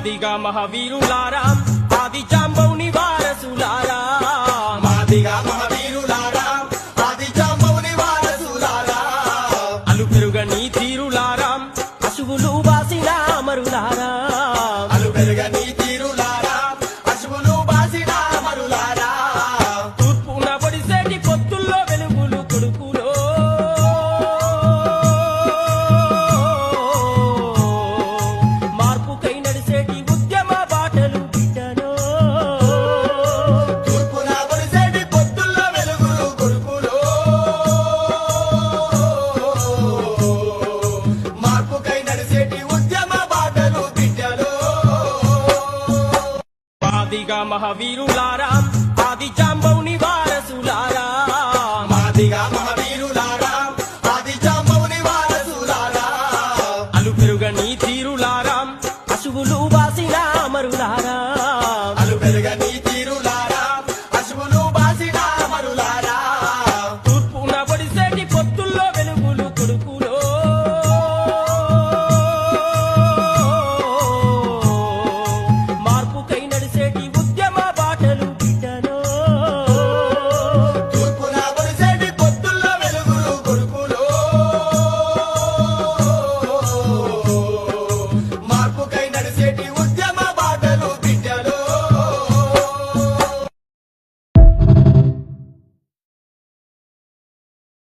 మాదిగా మహావీరులారా ఆది జాంబవుని వారసులారా మాదిగా మహావీరులారా ఆది జాంబవుని వారసులారా అలు పెరుగని తీరులారా అశువులు బాసిన అమరులారా అలు పెరుగని తీరులారా అశువులు బాసిన అమరులారా తూర్పున పొడిసేటి పొత్తుల్లో వెలుగులు కొడుకులో మార్పుకై నడిసేటి ఉద్యమ బాటలు బిడ్డలో తూర్పున పొడిసేటి పొత్తుల్లో వెలుగులు కొడుకులో మార్పుకై నడిసేటి ఉద్యమ బాటలు బిడ్డలో మాదిగా మహావీరులారా ఆది జాంబవుని వారసులారా మాదిగా మహావీరులారా ఆది జాంబవుని వారసులారా అలు పెరుగని తీరులారా అశువులు బాసిన అమరులారా అలు పెరుగని